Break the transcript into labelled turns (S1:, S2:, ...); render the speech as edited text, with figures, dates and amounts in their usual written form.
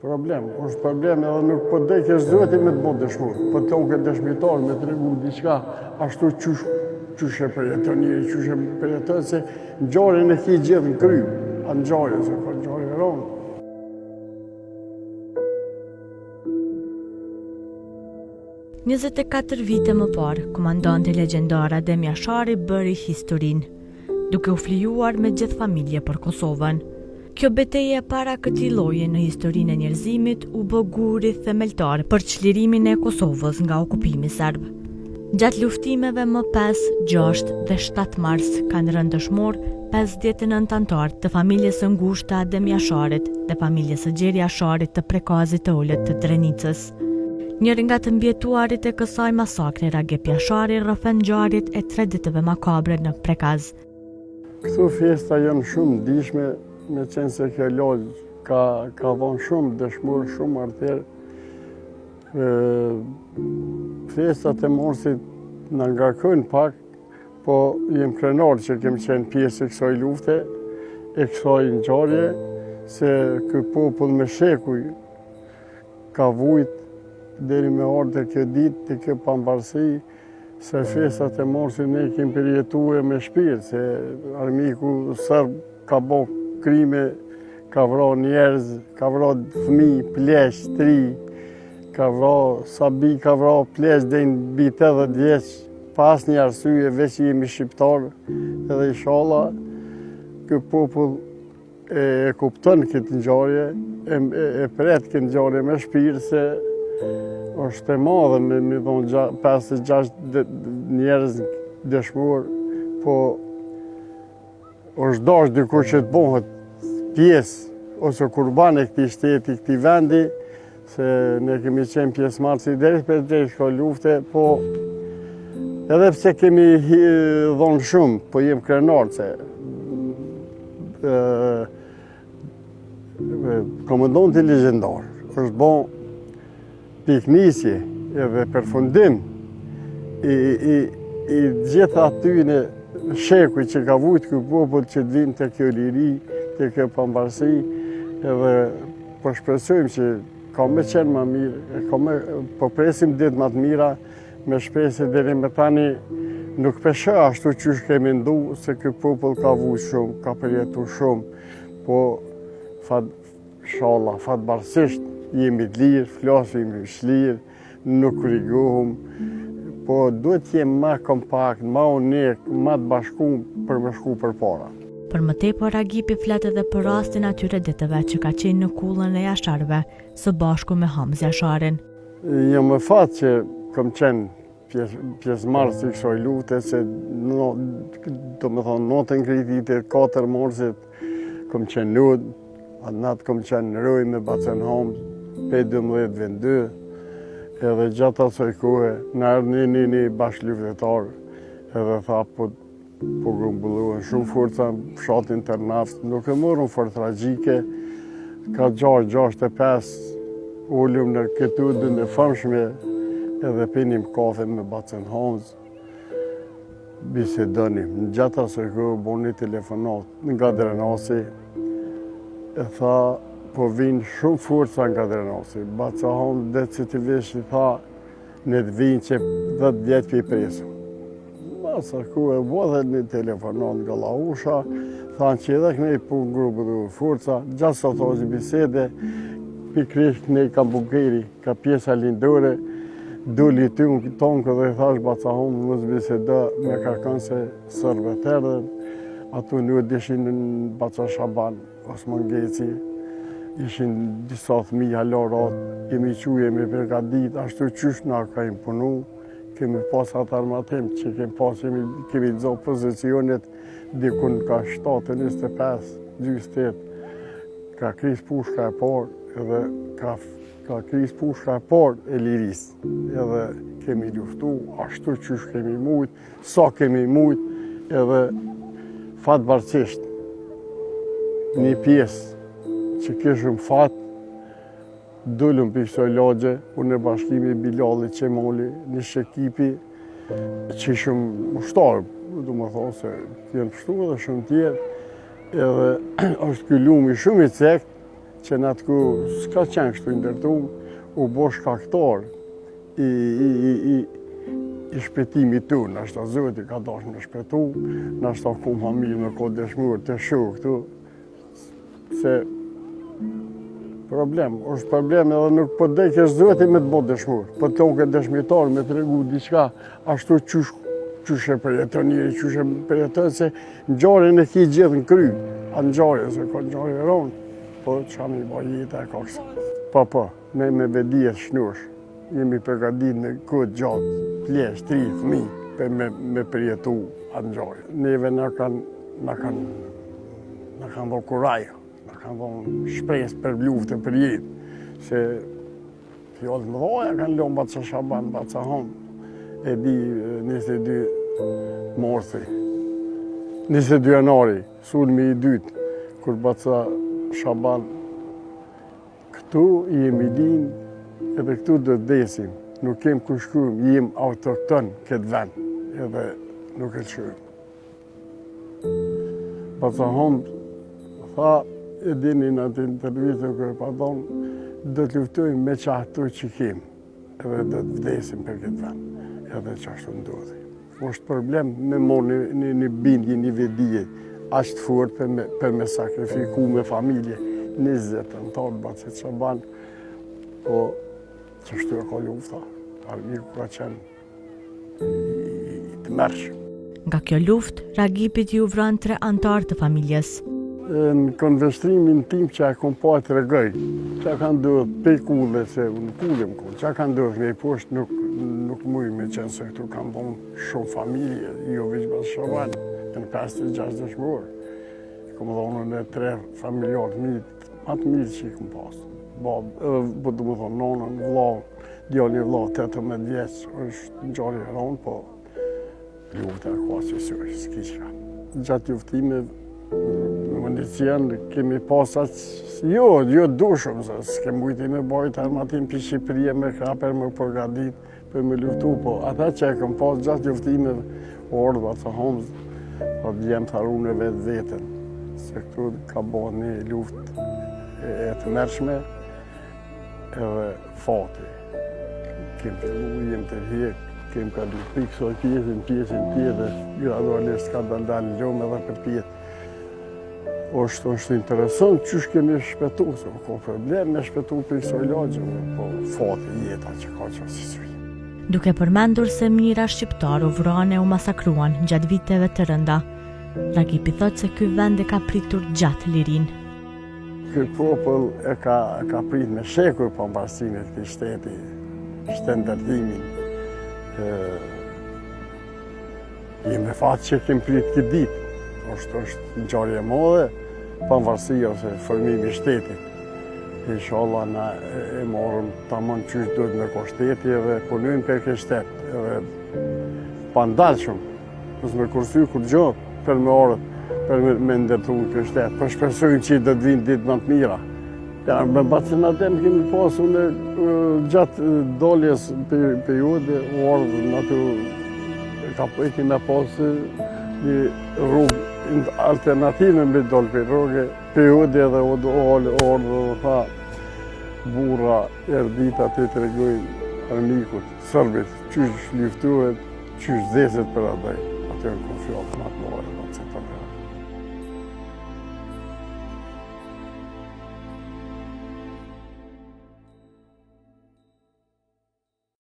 S1: Problem, është problem edhe nuk po dek e zoti me të bëjë dëshmor. Po ton që dëshmitar me tregu diçka ashtu çush e përjeton njëri, çush e përjeton se ngjarjen e ki gjithë në kry, a ngjarje se po ngjarje rron.
S2: Njëzet e 4 vite më parë, komandanti legjendar Adem Jashari bëri historinë, duke u flijuar me gjithë familje për Kosovën. Kjo betejë para këtij lloji në historinë e njerëzimit u bë guri themeltar për çlirimin e Kosovës nga okupimi serb. Gjatë luftimeve më 5, 6 dhe 7 mars kanë rënë dëshmor 59 anëtar të familjes së ngushtë të Adem Jasharit dhe familjes së Xheri Jasharit të Prekazit të Ulët të Drenicës. Njëri nga të mbjetuarit e kësaj masakre, Ragep Jashari, rrëfen ngjarjet e 3 ditëve makabre në Prekaz.
S1: Këto festa janë shumë ndihshme, me qenë se kjo lagj ka dhënë shumë dëshmor, shumë artër. Festat e morsit na ngarkojnë pak, po jem krenar që kemi qenë pjesë e kësaj lufte, e kësaj ngjarje, se ky popull me shekuj ka vujt deri me ardhe kjo ditë, të kjo pambarësi, se festat e morsit ne kemi përjetuar me shpirt, se armiku serb ka bo krime, ka vra njerëz, ka vra fëmijë, pleq, tri, ka vra sabi, ka vra pleq dhe në bit 80 vjeç, pas një arsye, veç jemi shqiptar, edhe inshallah, ky popull e kupton këtë ngjarje, e pret këtë ngjarje me shpirt, se është e madhe me thonë 56 njerëz dëshmor, po është dash dikur që të bëhet pjesë ose kurban e këtij shteti, këtij vendi, se ne kemi qenë pjesëmarrësi deri për këto lufte, po edhe pse kemi dhënë shumë, po jem krenar se komandanti legjendar është bon piknisje edhe përfundim i gjithë atyne shekuj që ka vujt ky popull që të vinë të kjo liri, të kjo pambarësi, edhe po shpresojmë që ka me qenë më mirë, po presim ditë më të mira, me shpresë deri më tani nuk pesha ashtu qysh kemi ndu, se ky popull ka vujt shumë, ka përjetu shumë, po inshallah fatbarësisht jemi të lirë, flasim shlirë, nuk rigohum, po duhet jem ma kompakt, ma unik, ma të bashku për me shku për para.
S2: Për më tepër Ragipi flet edhe për rastin atyre ditëve që ka qenë në kullën e Jasharëve, së bashku me Hamz Jasharin.
S1: Jam më fat që kam qenë pjesëmarrës i kësaj lufte, se do me thonë notën krititë 4 morsit, kam qenë lut, atë natë kam qenë në roj me Bacen Hamz, 5-12-22, edhe gjatë asaj kohe, në erdhi një bashkëluftëtar, edhe tha po grumbulluan shumë forca në fshatin Tërnavs, nuk e morën fort tragjike, ka 6-65, ullum në këtu udhën e famshme, edhe pinim kafe me Bacen Hamz, bisedonim. Në gjatë asaj kohe boni telefonat nga Drenasi, e tha, po vinë shumë forca nga Drenasi. Bacen Hamz decitivisht i tha, ne të vinë që 10 vjetë për i presu. Masa ku e vodhe një telefonat nga Lausha, thanë që edhe këne i punë grupë dhe forca, gjatë sa thosë bisede, pikrish këne i Kambukeri, ka pjesa lindore, duli ty në tonë dhe i thash Bacen Hamz mësë biseda me ka kanë se sërbet erdhen, ato në dishin në Bacen Shaban, Osman Geci, ishin disa fëmijë halorat, kemi jemi përgadit, ashtu qysh na ka imponu, kemi pas atë armatim që kemi pas, kemi dëzo pozicionet, dikun ka 7-25, 28, ka kris pushka e parë, edhe ka kris pushka e parë e liris, edhe kemi luftu, ashtu qysh kemi mujt, sa kemi mujt, edhe fatbarësisht, një pjesë, që kishëm fat, dullëm për kësoj lagje, unë e bashkimi Bilali Qemoli, një shekipi, që ishëm ushtarë, du më thonë se jenë pështu edhe shumë tjerë, edhe është ky lumi shumë i cekt, që në atë ku s'ka qenë kështu ndërtum, u bo shkaktar i shpëtimit tu, nashta Zoti ka dash me shpëtu, nashta ku familje me ko dëshmur të shu këtu, se është problem edhe nuk po dhekesh Zoti me të bo dëshmur, po të toke dëshmitar me të regu diçka, ashtu qyshe përjeton njëri, qyshe përjeton se ngjarjen e ki gjithë në kry, a ngjarje, se ka ngjarje ronë, po qa mi ba jetë e kakse. Po, ne me vedijet shnush, jemi përgadit në këtë gjatë, plesh, 3 fëmij, për me përjetu atë ngjarje. Neve na kanë dhënë kuraj, na kanë dhënë shpresë për luftë, për jetë, se fjallë më dhoja kanë lënë Baca Shaban, Baca Hom, e di 22 marsi, 22 janari, sulmi i dytë, kur Baca Shaban këtu jemi din, edhe këtu do të desim, nuk kem ku shkruajm, jem autokton këtë vend, edhe nuk e lëshojm. Baca Hom tha, e dini në atë intervjiste kërë pa thonë, do të luftojmë me qahtu që kem, edhe do të vdesim për këtë vend, edhe që ashtu ndodhi. Është problem me morë një bindje, një vedije, ashtë fort për me sakrifiku me familje, 20 antarë Baca Shaban, po që shtu e ka lufta, armiku ka qenë i të mërshëm.
S2: Nga kjo luft, Ragipit ju vran 3 antarë të familjes.
S1: Në konvestrimin tim që e kom pa të regoj, që kanë ndodhë për kulle, se në kulle më kulle, që kanë ndodhë nga i poshtë nuk mujë me qenë se këtu kanë bënë shumë familje, jo veç Baca Shaban, në 5-6 dëshmorë. Kom dhonë në 3 familjarë matë mirë që i kom pasë. Po du më thonë, nonën, vlau, djali vlau, 18 vjeç, është në gjari e ronë, po luftë e ka që s'ki qka. Gjatë luftime, në mëndicjen, kemi pasat, jo dushëm, se s'kem mujti me bajt armatim për Shqipëria me kraper me përgadit për me luftu, po ata që e kom pas gjatë luftime, orë, Baca Hom, po djem të harune vetë vetën, se këtu ka bo një luft e të mërshme, edhe fati. Kem fillu, jem të rjek, kem ka du pikso pjesën tjetër, gradualisht ka dalë lëmë edhe për tjetër. është interesant qysh kemi shpetu, se ka problem me shpetu pikso lagje, po fati jeta që ka që asisuj.
S2: Duke përmendur se mijëra shqiptarë u vrane u masakruan gjatë viteve të rënda, Ragipi thot se ky vend e ka pritur gjatë lirin.
S1: Ky popull e ka prit me shekuj pamparësinë e këtij shteti, shtendartimin. Jemi fat që kemi prit këtë ditë. Është ngjarje e madhe, pavarësia ose formimi i shtetit. Inshallah na e morëm tamam qysh duhet me ko shteti edhe punojmë për këtë shtet. Edhe pa ndalshëm, mos me kursy kur gjatë për me orët, për me ndërtu këtë shtet. Po shpresojmë që do të vinë ditë më të mira. Ja, me Bacin Adem kemi pasu në gjatë doljes periode, orë në atë e kemi pasë një rrugë alternative me dollë për rrugë, periode edhe orë dhe tha burra erdita të regojnë armikut, sërbit, qysh luftuhet, qysh zeset për atë. Atë në konfjallë, në atë morë,